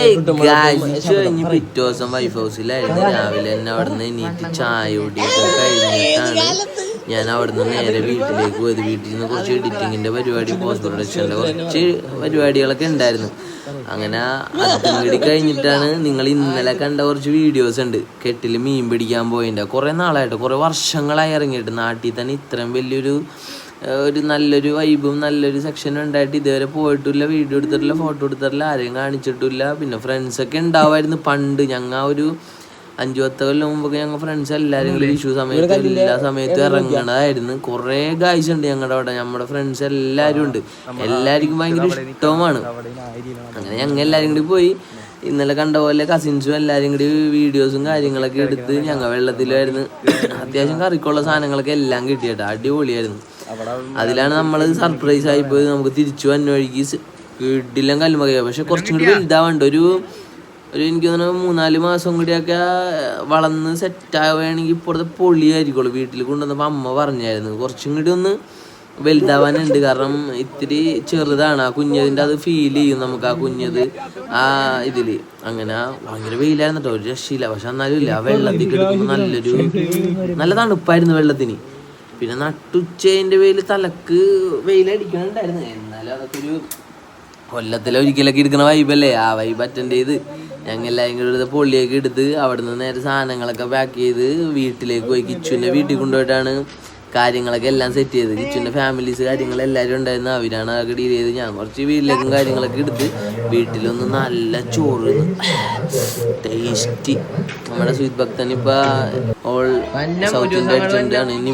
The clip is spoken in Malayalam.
കഴിഞ്ഞ് പിറ്റേ ദിവസം വൈഫ് ഹൗസിലായിരുന്നു. രാവിലെ തന്നെ അവിടെ നിന്ന് എണീറ്റ് ചായ കുടിയൊക്കെ കഴിഞ്ഞിട്ടാണ് ഞാൻ അവിടെ നിന്ന് നേരെ വീട്ടിലേക്ക് പോയത്. വീട്ടിൽ നിന്ന് കുറച്ച് എഡിറ്റിങ്ങിന്റെ പരിപാടി, പോസ്റ്റ് പ്രൊഡക്ഷൻ്റെ കുറച്ച് പരിപാടികളൊക്കെ ഉണ്ടായിരുന്നു. അങ്ങനെ അതും കൂടി കഴിഞ്ഞിട്ടാണ് നിങ്ങൾ ഇന്നലെ കണ്ട കുറച്ച് വീഡിയോസ് ഉണ്ട്. കെട്ടിൽ മീൻ പിടിക്കാൻ പോയിട്ടുണ്ട്. കുറേ നാളായിട്ട്, കുറേ വർഷങ്ങളായി ഇറങ്ങിയിട്ട്. നാട്ടിൽ തന്നെ ഇത്രയും വലിയൊരു നല്ലൊരു വൈബും നല്ലൊരു സെക്ഷനും ഉണ്ടായിട്ട് ഇതുവരെ പോയിട്ടില്ല, വീഡിയോ എടുത്തിട്ടില്ല, ഫോട്ടോ എടുത്തിട്ടില്ല, ആരെയും കാണിച്ചിട്ടില്ല. പിന്നെ ഫ്രണ്ട്സൊക്കെ ഉണ്ടാവുമായിരുന്നു പണ്ട്. ഞങ്ങൾ ഒരു 5-10 കൊല്ലം മുമ്പൊക്കെ ഞങ്ങൾ ഫ്രണ്ട്സ് എല്ലാവരും കൂടി വിഷു സമയത്ത് എല്ലാ സമയത്തും ഇറങ്ങണതായിരുന്നു. കുറേ ഗായ്സ് ഉണ്ട് ഞങ്ങളുടെ അവിടെ. നമ്മുടെ ഫ്രണ്ട്സ് എല്ലാവരും ഉണ്ട്. എല്ലാവർക്കും ഭയങ്കര ഇഷ്ടവുമാണ്. അങ്ങനെ ഞങ്ങൾ എല്ലാവരും കൂടി പോയി. ഇന്നലെ കണ്ട പോലെ കസിൻസും എല്ലാവരും കൂടി വീഡിയോസും കാര്യങ്ങളൊക്കെ എടുത്ത് ഞങ്ങൾ വെള്ളത്തിലായിരുന്നു. അത്യാവശ്യം കറിക്കുള്ള സാധനങ്ങളൊക്കെ എല്ലാം കിട്ടിയിട്ട് അടിപൊളിയായിരുന്നു. അതിലാണ് നമ്മൾ സർപ്രൈസ് ആയിപ്പോയി. നമുക്ക് തിരിച്ചു വന്ന വഴിക്ക് വീട്ടിലും കല്ലുമകയാണ്. പക്ഷെ കുറച്ചും കൂടി വലുതാവുണ്ട്. ഒരു എനിക്ക് തോന്നുന്നു 3-4 മാസം കൂടിയൊക്കെ വളർന്ന് സെറ്റാവുകയാണെങ്കിൽ ഇപ്പോഴത്തെ പൊളിയായിരിക്കുള്ളൂ. വീട്ടിൽ കൊണ്ടുവന്നപ്പോൾ അമ്മ പറഞ്ഞായിരുന്നു കുറച്ചും കൂടി ഒന്ന് വലുതാവാനുണ്ട്. കാരണം ഇത്തിരി ചെറുതാണ്. ആ കുഞ്ഞതിൻ്റെ അത് ഫീൽ ചെയ്യും നമുക്ക്. ആ കുഞ്ഞത് ആ ഇതിൽ അങ്ങനെ ഭയങ്കര വെയിലായിരുന്നു കേട്ടോ, ഒരു രക്ഷയില്ല. പക്ഷെ എന്നാലും ഇല്ല, ആ വെള്ളത്തിൽ കിടക്കുമ്പോൾ നല്ല തണുപ്പായിരുന്നു വെള്ളത്തിന്. പിന്നെ നട്ടുച്ചതിൻ്റെ വെയിൽ തലക്ക് വെയിലടിക്കണുണ്ടായിരുന്നു. എന്നാലും അതൊക്കെ ഒരു കൊല്ലത്തിലൊരിക്കലൊക്കെ എടുക്കുന്ന വൈബല്ലേ, ആ വൈബ് അറ്റൻഡ് ചെയ്ത് ഞങ്ങൾ എല്ലാവരും കൂടി എടുത്ത് പൊള്ളിയൊക്കെ എടുത്ത് അവിടെ നിന്ന് നേരെ സാധനങ്ങളൊക്കെ പാക്ക് ചെയ്ത് വീട്ടിലേക്ക് പോയി. കിച്ചുവിൻ്റെ വീട്ടിൽ കൊണ്ടുപോയിട്ടാണ് കാര്യങ്ങളൊക്കെ എല്ലാം സെറ്റ് ചെയ്ത്. കിച്ചുവിൻ്റെ ഫാമിലീസ് കാര്യങ്ങളെല്ലാവരും ഉണ്ടായിരുന്നു. അവരാണ് അതൊക്കെ ഡീൽ ചെയ്ത്. ഞാൻ കുറച്ച് വീട്ടിലേക്കും കാര്യങ്ങളൊക്കെ എടുത്ത് വീട്ടിലൊന്ന് നല്ല ചോറ് ടേസ്റ്റി. നമ്മുടെ സ്വീറ്റ് ഭക്തൻ ഇപ്പം ഓൾ സൗത്ത് ഇന്ത്യ അടിച്ചുകൊണ്ടാണ്. ഇനി